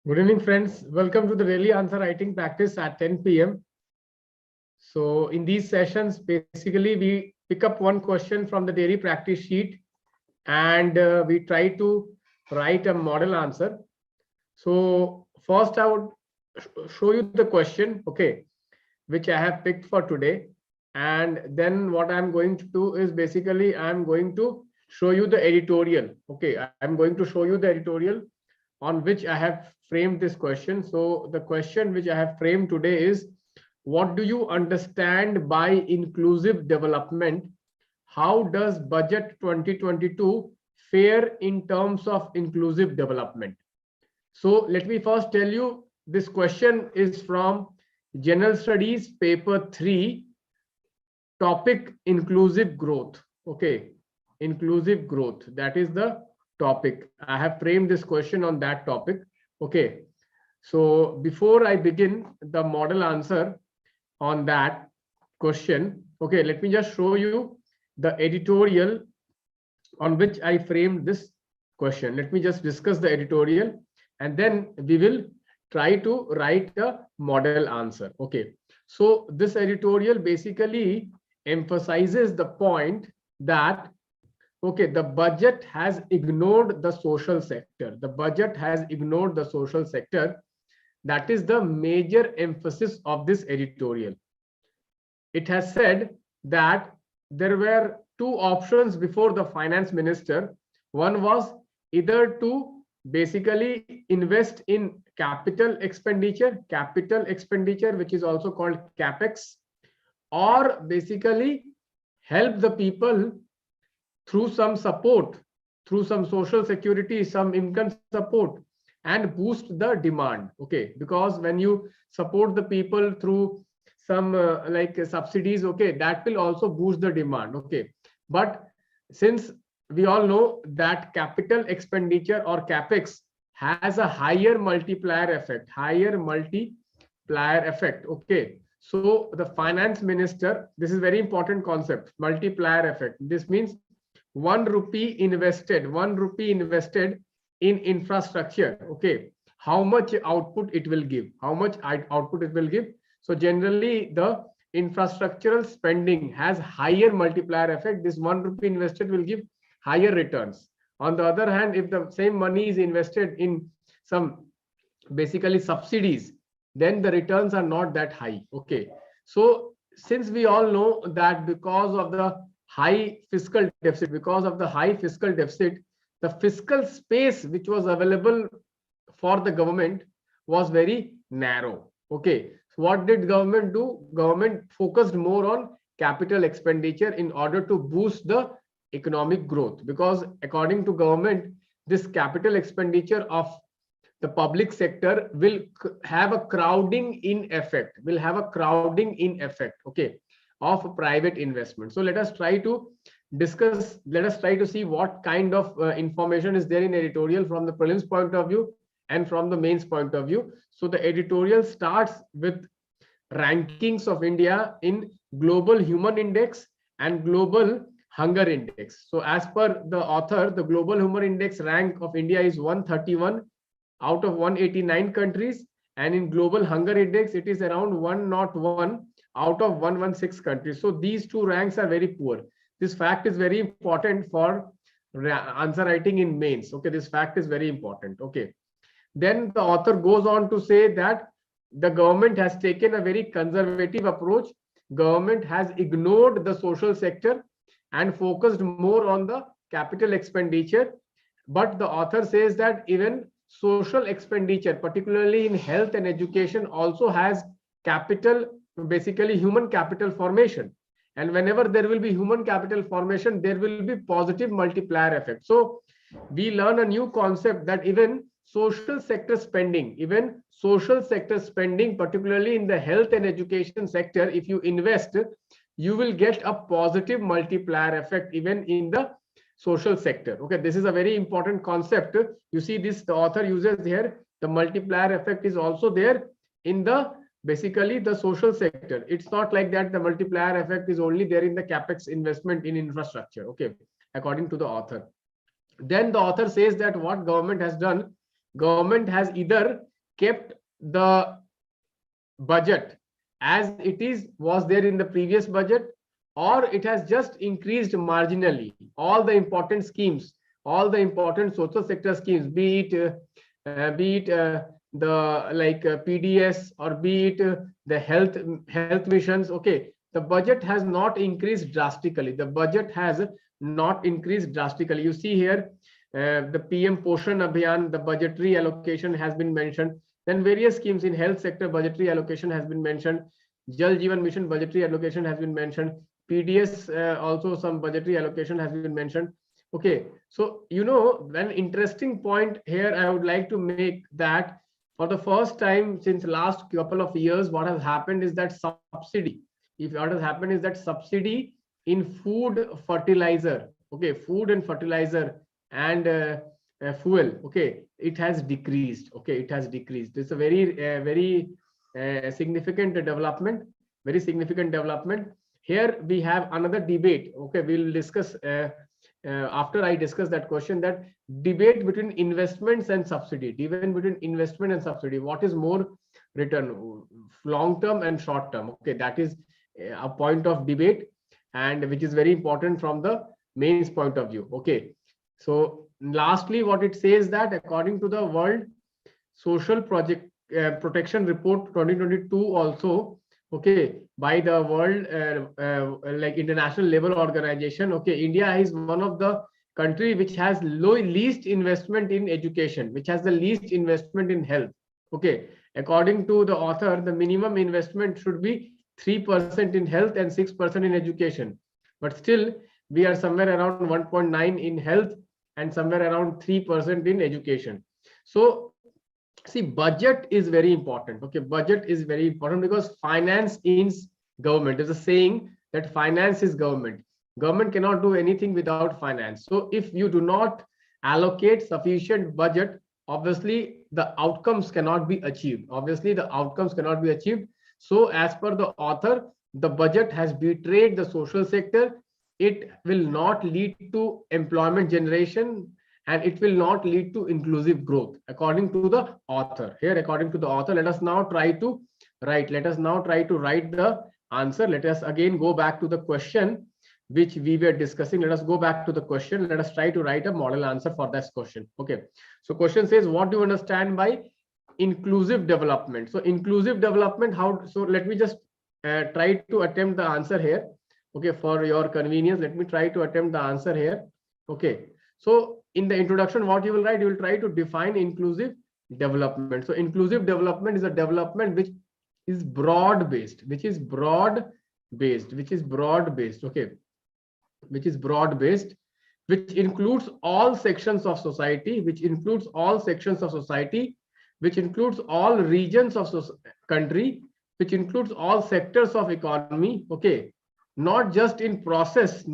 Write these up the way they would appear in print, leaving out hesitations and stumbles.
Good evening, friends. Welcome to the daily answer writing practice at 10 p.m. So in these sessions, basically we pick up one question from the daily practice sheet and we try to write a model answer. So first I would show you the question, okay, which I have picked for today. And then what I'm going to do is basically I'm going to show you the editorial. Okay, I'm going to show you the editorial on which I have framed this question. So the question which I have framed today is, what do you understand by inclusive development? How does budget 2022 fare in terms of inclusive development? So let me first tell you, this question is from General Studies paper 3, topic inclusive growth. Okay, inclusive growth, that is the topic. I have framed this question on that topic. Okay, so before I begin the model answer on that question, okay, let me just show you the editorial on which I framed this question. Let me just discuss the editorial and then we will try to write a model answer. Okay, so this editorial basically emphasizes the point that okay, the budget has ignored the social sector. The budget has ignored the social sector. That is the major emphasis of this editorial. It has said that there were two options before the finance minister. One was either to basically invest in capital expenditure, which is also called capex, or basically help the people through some support, through some social security, some income support, and boost the demand. Okay, because when you support the people through some like subsidies, okay, that will also boost the demand. Okay, but since we all know that capital expenditure or capex has a higher multiplier effect, okay, so the finance minister, this is very important concept, multiplier effect. This means 1 rupee invested in infrastructure, okay, how much output it will give, so generally the infrastructural spending has higher multiplier effect. This 1 rupee invested will give higher returns. On the other hand, if the same money is invested in some basically subsidies, then the returns are not that high. Okay, so since we all know that because of the high fiscal deficit, the fiscal space which was available for the government was very narrow. Okay, so what did government do? Government focused more on capital expenditure in order to boost the economic growth, because according to government, this capital expenditure of the public sector will have a crowding in effect, okay, of private investment. So let us try to discuss, let us try to see what kind of information is there in editorial from the prelims point of view and from the mains point of view. So the editorial starts with rankings of India in global human index and global hunger index. So as per the author, the global hunger index rank of India is 131 out of 189 countries, and in global hunger index it is around 101 out of 116 countries. So these two ranks are very poor. This fact is very important for answer writing in mains. Okay, this fact is very important. Okay, then the author goes on to say that the government has taken a very conservative approach. Government has ignored the social sector and focused more on the capital expenditure. But the author says that even social expenditure, particularly in health and education, also has capital, basically human capital formation. And whenever there will be human capital formation, there will be positive multiplier effect. So we learn a new concept that even social sector spending, particularly in the health and education sector, if you invest, you will get a positive multiplier effect even in the social sector. Okay, this is a very important concept. You see this, the author uses here, the multiplier effect is also there in the basically the social sector. It's not like that the multiplier effect is only there in the capex investment in infrastructure. Okay, according to the author. Then the author says that what government has done, government has either kept the budget as it was there in the previous budget, or it has just increased marginally. All the important schemes, all the important social sector schemes, be it the like PDS, or be it the health missions. Okay, the budget has not increased drastically. The budget has not increased drastically. You see here, the PM Poshan Abhiyan, the budgetary allocation has been mentioned. Then various schemes in health sector, budgetary allocation has been mentioned. Jal Jeevan Mission budgetary allocation has been mentioned. PDS also some budgetary allocation has been mentioned. Okay, so one interesting point here I would like to make, that for the first time since last couple of years, what has happened is that subsidy. If what has happened is that subsidy in food, fertilizer, okay, food and fertilizer and fuel, okay, it has decreased. Okay, it has decreased. This is a very significant development. Very significant development. Here we have another debate. Okay, we'll discuss after I discuss that question, that debate between investments and subsidy. Debate between investment and subsidy. What is more return, long term and short term? Okay, that is a point of debate, and which is very important from the mains point of view. Okay, so lastly, what it says, that according to the World Social Project Protection Report 2022 also, okay, by the world like international level organization, okay, India is one of the country which has least investment in education, which has the least investment in health. Okay, according to the author, the minimum investment should be 3% in health and 6% in education, but still we are somewhere around 1.9 in health and somewhere around 3% in education. So see, budget is very important. Okay, budget is very important because finance is government. There's a saying that finance is government. Government cannot do anything without finance. So if you do not allocate sufficient budget, obviously the outcomes cannot be achieved. Obviously the outcomes cannot be achieved. So as per the author, the budget has betrayed the social sector. It will not lead to employment generation, and it will not lead to inclusive growth, according to the author. Here, according to the author, let us now try to write the answer. Let us again go back to the question which we were discussing. Let us go back to the question. Let us try to write a model answer for this question. Okay, so question says, what do you understand by inclusive development? So inclusive development, how? So let me just try to attempt the answer here. Okay, for your convenience, let me try to attempt the answer here. Okay, so in the introduction, what you will write, you will try to define inclusive development. So inclusive development is a development which is broad based, okay, which is broad based, which includes all sections of society, which includes all regions of country, which includes all sectors of economy. Okay, not just in process,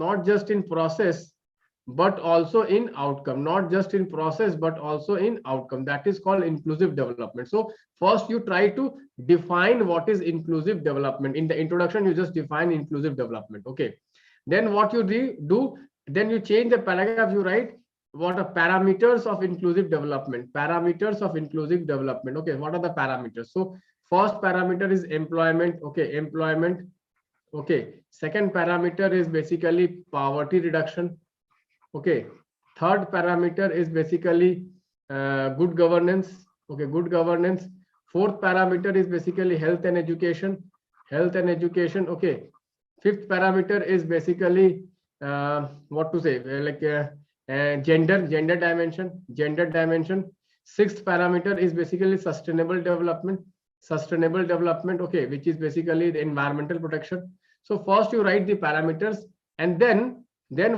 but also in outcome. Not just in process, but also in outcome. That is called inclusive development. So first you try to define what is inclusive development. In the introduction, you just define inclusive development. Okay, then what you do, then you change the paragraph. You write what are parameters of inclusive development. Okay, what are the parameters? So first parameter is employment. Okay, employment. Okay, second parameter is basically poverty reduction. Okay, third parameter is basically good governance. Okay, good governance. Fourth parameter is basically health and education. Okay, fifth parameter is basically gender dimension. Sixth parameter is basically sustainable development. Okay, which is basically the environmental protection. So first you write the parameters, and then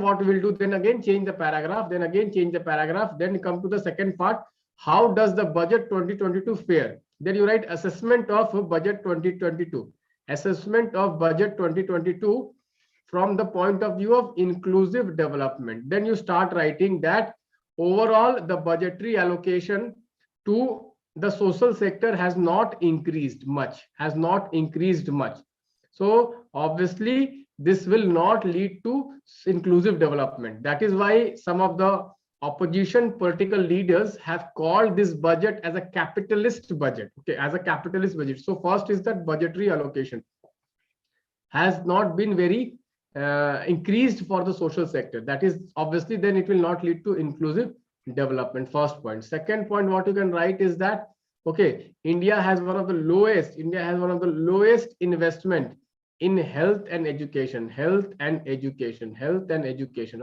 what we will do, then again change the paragraph, then come to the second part. How does the budget 2022 fare? Then you write assessment of budget 2022. Assessment of budget 2022 from the point of view of inclusive development. Then you start writing that overall the budgetary allocation to the social sector has not increased much. So obviously this will not lead to inclusive development. That is why some of the opposition political leaders have called this budget as a capitalist budget. Okay, as a capitalist budget. So first is that budgetary allocation has not been very increased for the social sector. That is obviously then it will not lead to inclusive development. First point. Second point, what you can write is that okay, India has one of the lowest investment in health and education.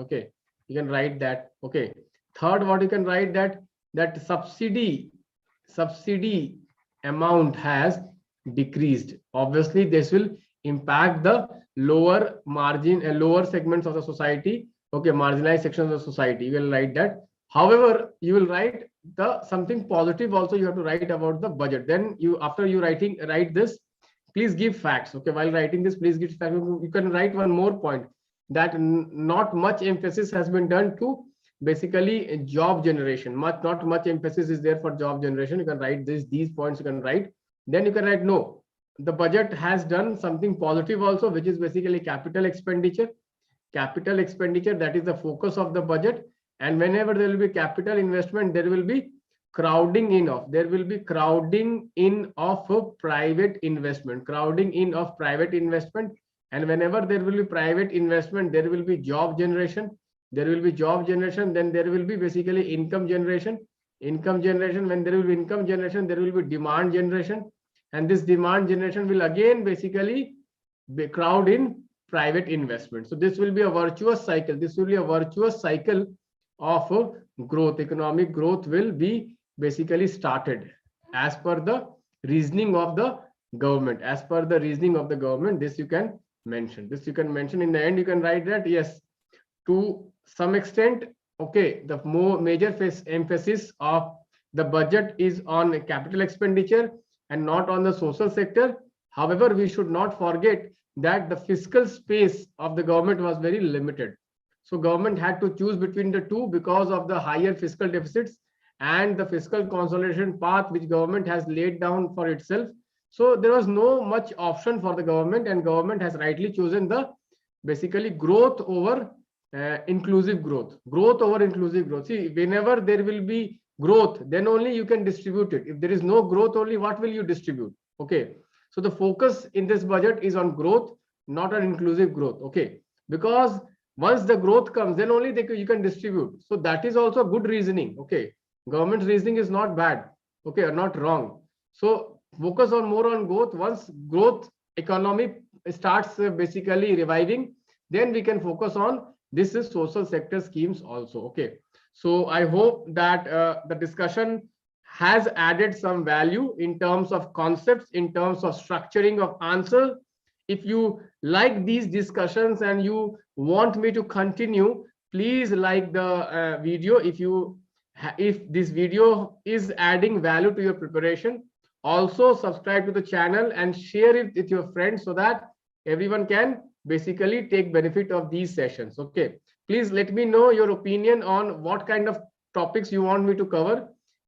Okay, you can write that. Okay, third, what you can write that subsidy amount has decreased. Obviously this will impact the lower margin and lower segments of the society. Okay, marginalized sections of the society. You will write that. However, you will write the something positive also. You have to write about the budget. Then you, after you write this, please give facts. Okay, while writing this, please give facts. You can write one more point, that not much emphasis has been done to basically job generation. Not much emphasis is there for job generation. You can write these points. You can write. Then you can write no. The budget has done something positive also, which is basically capital expenditure. Capital expenditure, that is the focus of the budget. And whenever there will be capital investment, there will be crowding in of private investment. And whenever there will be private investment, there will be job generation. Then there will be basically income generation. When there will be income generation, there will be demand generation. And this demand generation will again basically be crowd in private investment. So this will be a virtuous cycle. Of growth. Economic growth will be basically started as per the reasoning of the government. This you can mention. In the end, you can write that yes, to some extent, okay, the major emphasis of the budget is on capital expenditure and not on the social sector. However, we should not forget that the fiscal space of the government was very limited. So government had to choose between the two because of the higher fiscal deficits and the fiscal consolidation path which government has laid down for itself. So there was no much option for the government, and government has rightly chosen the basically growth over inclusive growth. See, whenever there will be growth, then only you can distribute it. If there is no growth, only what will you distribute? Okay, so the focus in this budget is on growth, not on inclusive growth. Okay, because once the growth comes, then only you can distribute. So that is also good reasoning. Okay, government's reasoning is not bad. Okay, or not wrong. So focus on more on growth. Once growth economy starts basically reviving, then we can focus on this is social sector schemes also. Okay, so I hope that the discussion has added some value in terms of concepts, in terms of structuring of answer. If you like these discussions and you want me to continue, please like the video. If this video is adding value to your preparation, also subscribe to the channel and share it with your friends so that everyone can basically take benefit of these sessions. Okay, please let me know your opinion on what kind of topics you want me to cover.